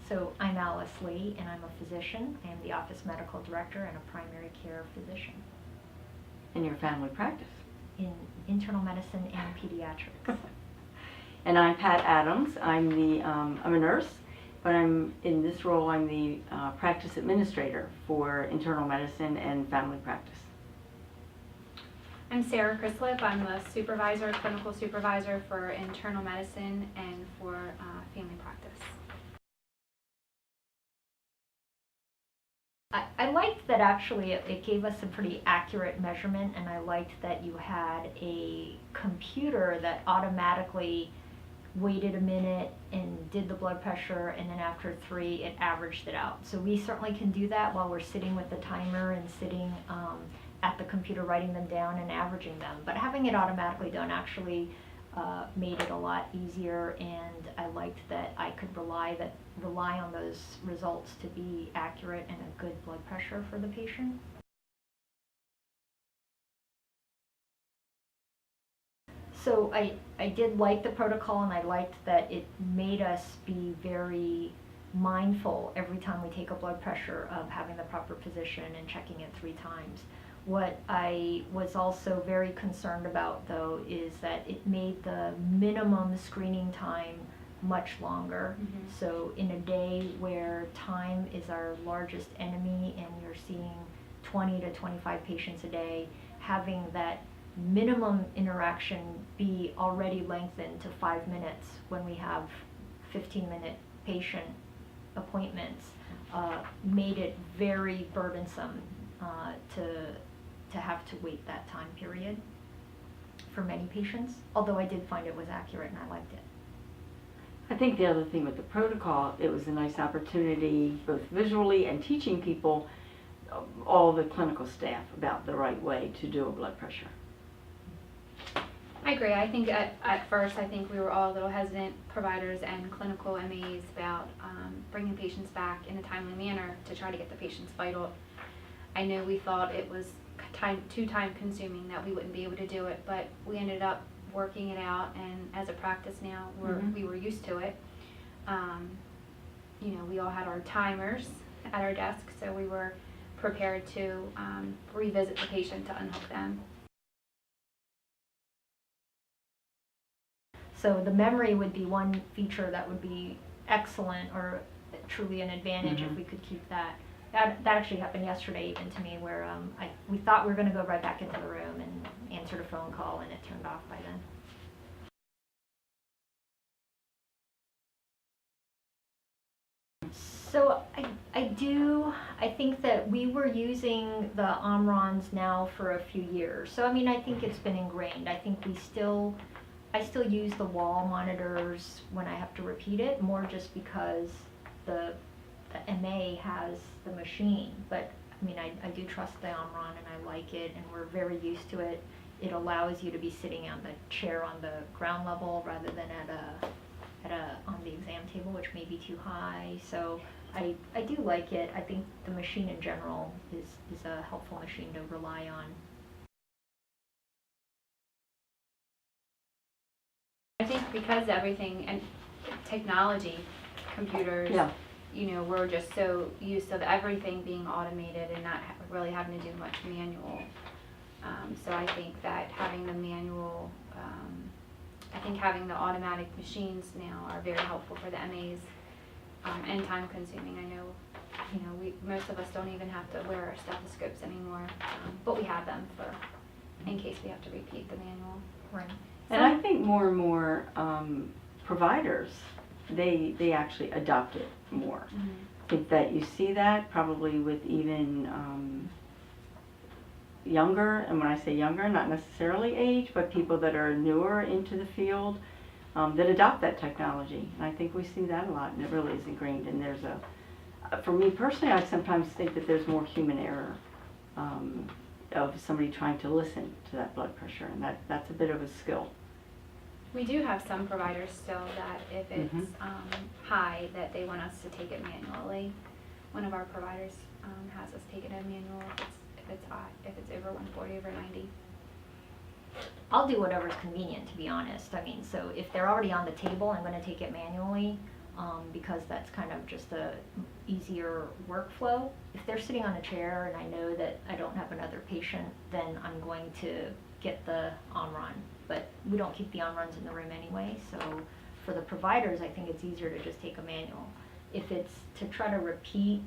So I'm Alice Lee, and I'm a physician. I am the office medical director and a primary care physician In your family practice? in internal medicine and pediatrics. And I'm Pat Adams. I'm a nurse, but in this role I'm the practice administrator for internal medicine and family practice. I'm Sarah Crislip. I'm a supervisor, clinical supervisor for internal medicine and for family practice. I liked that actually it gave us a pretty accurate measurement, and I liked that you had a computer that automatically waited a minute and did the blood pressure, and then after 3 it averaged it out. So we certainly can do that while we're sitting with the timer and sitting at the computer writing them down and averaging them. But having it automatically done actually made it a lot easier, and I liked that I could rely on those results to be accurate and a good blood pressure for the patient. So I did like the protocol, and I liked that it made us be very mindful every time we take a blood pressure of having the proper position and checking it 3 times. What I was also very concerned about, though, is that it made the minimum screening time much longer. Mm-hmm. So in a day where time is our largest enemy and you're seeing 20 to 25 patients a day, having that minimum interaction be already lengthened to 5 minutes when we have 15-minute patient appointments made it very burdensome to have to wait that time period for many patients, although I did find it was accurate and I liked it. I think the other thing with the protocol, it was a nice opportunity both visually and teaching people, all the clinical staff, about the right way to do a blood pressure. I agree. I think at first, I think we were all a little hesitant, providers and clinical MAs, about bringing patients back in a timely manner to try to get the patient's vital. I know we thought it was too time consuming, that we wouldn't be able to do it, but we ended up working it out, and as a practice now, we were used to it. You know, we all had our timers at our desk, so we were prepared to revisit the patient to unhook them. So the memory would be one feature that would be excellent, or truly an advantage if we could keep that. That actually happened yesterday even to me, where we thought we were going to go right back into the room and answered a phone call, and it turned off by then. So I think that we were using the Omrons now for a few years. So I mean, I think it's been ingrained. I think I still use the wall monitors when I have to repeat it, more just because the MA has the machine. But I mean, I do trust the Omron, and I like it, and we're very used to it. It allows you to be sitting on the chair on the ground level rather than on the exam table, which may be too high. So I do like it. I think the machine in general is a helpful machine to rely on. I think because everything and technology, computers, you know, we're just so used to everything being automated and not really having to do much manual. So I think that having the manual, I think having the automatic machines now are very helpful for the MAs, and time consuming. I know, you know, most of us don't even have to wear our stethoscopes anymore, but we have them in case we have to repeat the manual. Right. And I think more and more providers, they actually adopt it more. I think that you see that probably with even younger, and when I say younger, not necessarily age, but people that are newer into the field that adopt that technology. And I think we see that a lot, and it really is ingrained. And there's for me personally, I sometimes think that there's more human error of somebody trying to listen to that blood pressure, and that's a bit of a skill. We do have some providers still that if it's high, that they want us to take it manually. One of our providers has us take it in manual if it's high, if it's over 140, over 90. I'll do whatever's convenient, to be honest. I mean, so if they're already on the table, I'm going to take it manually. because that's kind of just a easier workflow. If they're sitting on a chair and I know that I don't have another patient, then I'm going to get the Omron. But we don't keep the Omrons in the room anyway, so for the providers, I think it's easier to just take a manual. If it's to try to repeat,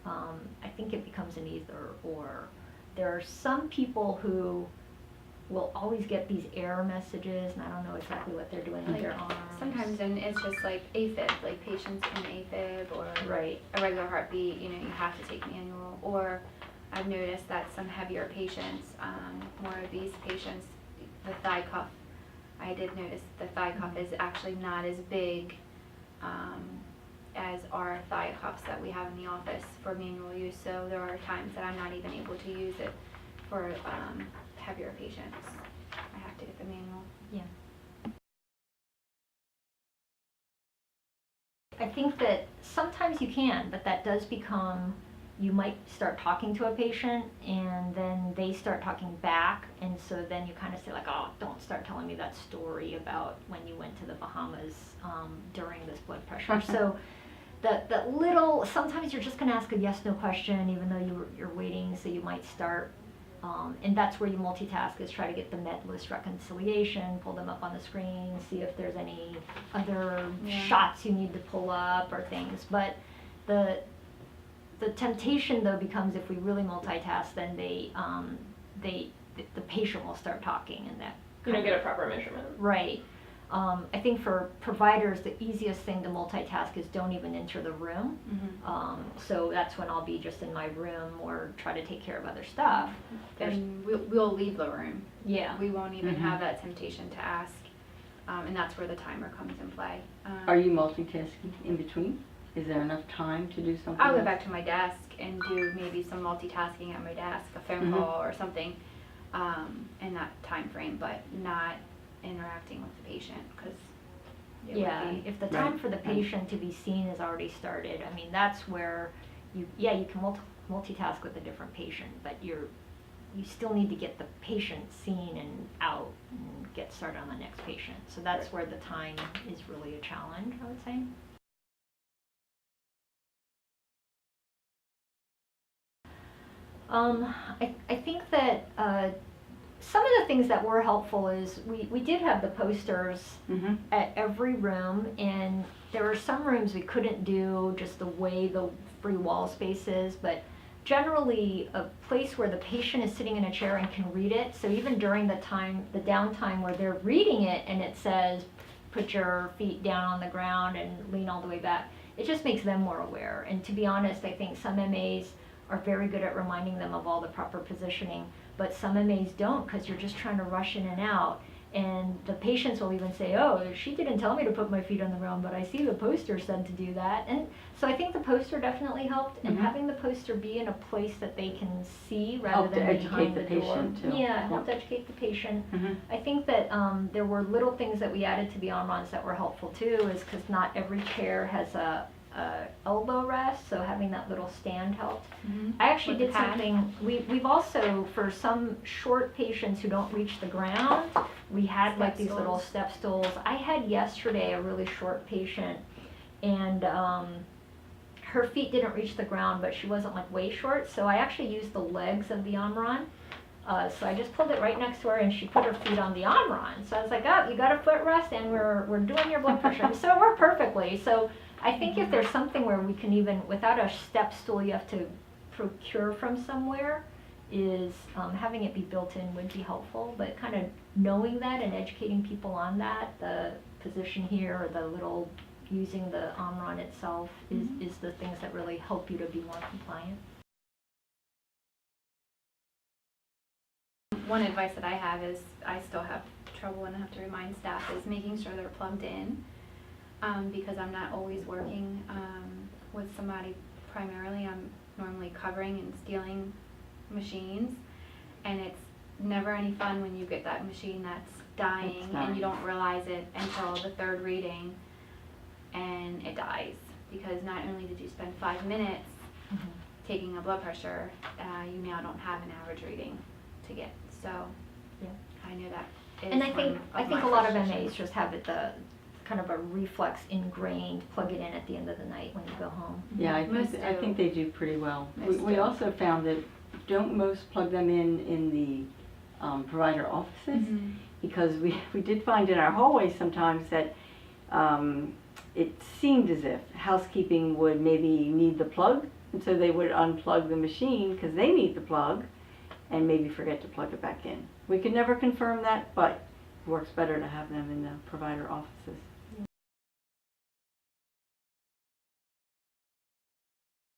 I think it becomes an either or. There are some people who will always get these error messages, and I don't know exactly what they're doing with their arms. Sometimes, and it's just like AFib, like patients in AFib or Right. a regular heartbeat, you know, you have to take manual. Or I've noticed that some heavier patients, more obese patients, the thigh cuff, I did notice the thigh cuff is actually not as big as our thigh cuffs that we have in the office for manual use. So there are times that I'm not even able to use it for heavier patients. I have to get the manual. Yeah. I think that sometimes you can, but that does become, you might start talking to a patient and then they start talking back, and so then you kind of say like, oh, don't start telling me that story about when you went to the Bahamas during this blood pressure. So that little, sometimes you're just going to ask a yes/no question even though you're waiting, so you might start. And that's where you multitask, is try to get the med list reconciliation, pull them up on the screen, see if there's any other shots you need to pull up or things. But the temptation though becomes, if we really multitask, then the patient will start talking, and that You don't get a proper measurement. right. I think for providers, the easiest thing to multitask is don't even enter the room. Mm-hmm. So that's when I'll be just in my room or try to take care of other stuff. And we'll leave the room. Yeah. We won't even have that temptation to ask, and that's where the timer comes in play. Are you multitasking in between? Is there enough time to do something I'll go else? back to my desk and do maybe some multitasking at my desk, a phone call or something, in that time frame, but not interacting with the patient, because Yeah, if the time for the patient to be seen has already started, I mean, that's where you can multitask with a different patient, but you still need to get the patient seen and out and get started on the next patient. So that's where the time is really a challenge, I would say. I think that some of the things that were helpful is we did have the posters at every room, and there were some rooms we couldn't do just the way the free wall space is, but generally a place where the patient is sitting in a chair and can read it. So even during the downtime where they're reading it and it says, put your feet down on the ground and lean all the way back, it just makes them more aware. And to be honest, I think some MAs are very good at reminding them of all the proper positioning, but some MAs don't, because you're just trying to rush in and out. And the patients will even say, oh, she didn't tell me to put my feet on the ground, but I see the poster said to do that. And so I think the poster definitely helped, and having the poster be in a place that they can see rather than behind the door. Help to educate the patient too. Yeah, helped educate the patient. I think that there were little things that we added to the Omrons that were helpful too, is because not every chair has a elbow rest, so having that little stand helped. I actually did something, we've also, for some short patients who don't reach the ground, we had like these little step stools. I had yesterday a really short patient, and her feet didn't reach the ground, but she wasn't like way short, so I actually used the legs of the Omron. So I just pulled it right next to her, and she put her feet on the Omron. So I was like, oh, you got a footrest, and we're doing your blood pressure. So it worked perfectly. So I think if there's something where we can even, without a step stool you have to procure from somewhere, is having it be built in would be helpful. But kind of knowing that and educating people on that, the position here or the little, using the Omron itself is the things that really help you to be more compliant. One advice that I have is, I still have trouble when I have to remind staff, is making sure they're plugged in, because I'm not always working with somebody primarily. I'm normally covering and stealing machines, and it's never any fun when you get that machine that's dying and you don't realize it until the third reading and it dies, because not only did you spend 5 minutes taking a blood pressure, you now don't have an average reading to get. So I know that is And I think a lot of frustration. MAs just have it kind of a reflex ingrained, plug it in at the end of the night when you go home. Yeah, I Most think, I do. think they do pretty well. Most We do. also found that don't most plug them in the provider offices? Because we did find in our hallways sometimes that it seemed as if housekeeping would maybe need the plug, and so they would unplug the machine because they need the plug and maybe forget to plug it back in. We could never confirm that, but it works better to have them in the provider offices.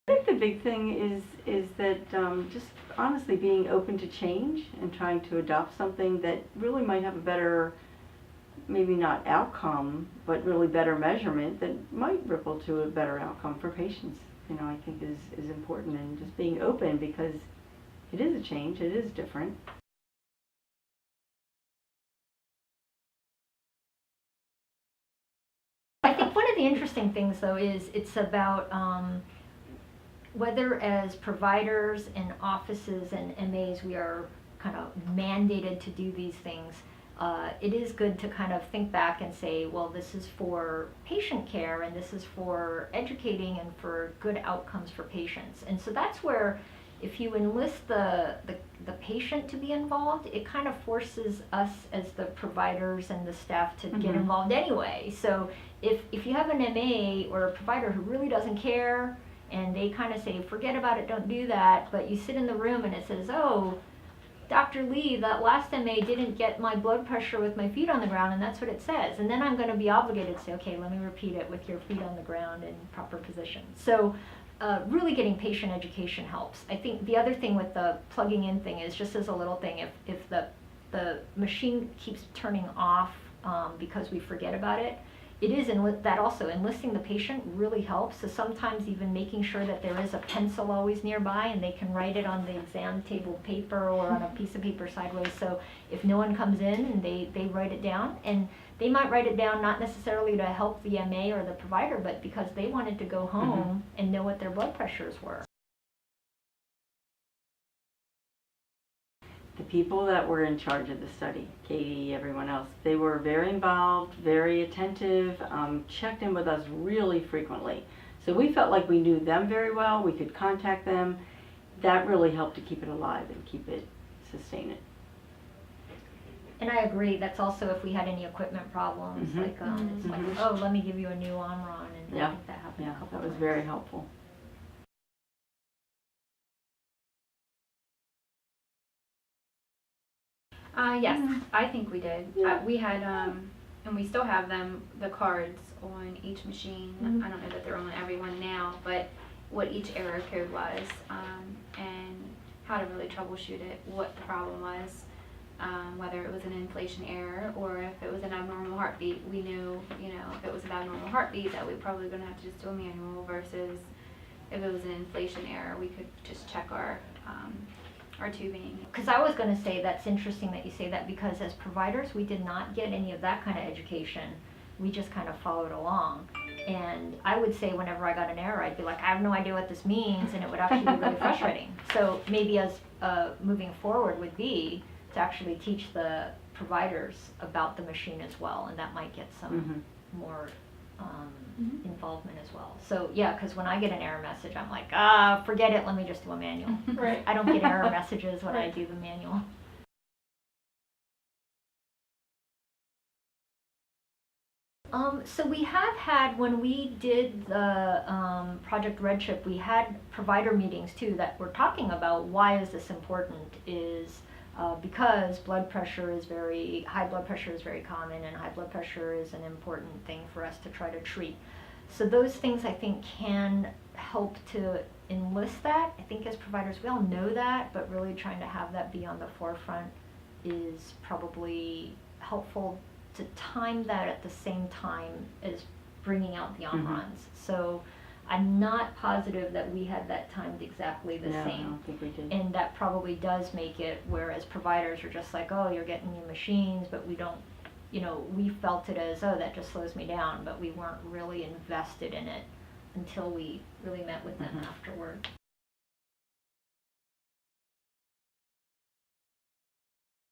I think the big thing is that just honestly being open to change and trying to adopt something that really might have a better, maybe not outcome, but really better measurement that might ripple to a better outcome for patients. You know, I think is important, and just being open because it is a change, it is different. I think one of the interesting things though is it's about whether as providers and offices and MAs we are kind of mandated to do these things. It is good to kind of think back and say, well, this is for patient care and this is for educating and for good outcomes for patients. And so that's where if you enlist the patient to be involved, it kind of forces us as the providers and the staff to get involved anyway. So if you have an MA or a provider who really doesn't care and they kind of say, forget about it, don't do that, but you sit in the room and it says, oh, Dr. Lee, that last MA didn't get my blood pressure with my feet on the ground, and that's what it says. And then I'm going to be obligated to say, okay, let me repeat it with your feet on the ground in proper position. So really getting patient education helps. I think the other thing with the plugging in thing is just as a little thing, if the machine keeps turning off because we forget about it, it is that also enlisting the patient really helps. So sometimes even making sure that there is a pencil always nearby and they can write it on the exam table paper or on a piece of paper sideways. So if no one comes in and they write it down, and they might write it down not necessarily to help the MA or the provider, but because they wanted to go home and know what their blood pressures were. The people that were in charge of the study, Katie, everyone else, they were very involved, very attentive, checked in with us really frequently. So we felt like we knew them very well, we could contact them. That really helped to keep it alive and sustain it. And I agree, that's also if we had any equipment problems, like it's like, oh, let me give you a new Omron, and I think that happened a couple that was times. very helpful. Yes, I think we did. We had, and we still have them, the cards on each machine. I don't know that they're on every one now, but what each error code was, and how to really troubleshoot it, what the problem was, whether it was an inflation error or if it was an abnormal heartbeat. We knew, if it was an abnormal heartbeat that we probably going to have to just do a manual, versus if it was an inflation error, we could just check our tubing. Because I was going to say that's interesting that you say that, because as providers we did not get any of that kind of education. We just kind of followed along. And I would say whenever I got an error, I'd be like, I have no idea what this means, and it would actually be really frustrating. So maybe as moving forward would be to actually teach the providers about the machine as well, and that might get some more involvement as well. So yeah, because when I get an error message, I'm like, forget it, let me just do a manual. Right. I don't get error messages when I do the manual. So we have had, when we did the Project Redship, we had provider meetings too that were talking about why is this important, is because high blood pressure is very common, and high blood pressure is an important thing for us to try to treat. So those things I think can help to enlist that. I think as providers we all know that, but really trying to have that be on the forefront is probably helpful, to time that at the same time as bringing out the Omrons. So I'm not positive that we had that timed exactly the same. I don't think we did. And that probably does make it, whereas providers are just like, oh, you're getting new machines, but we don't, we felt it as, oh, that just slows me down, but we weren't really invested in it until we really met with them afterward.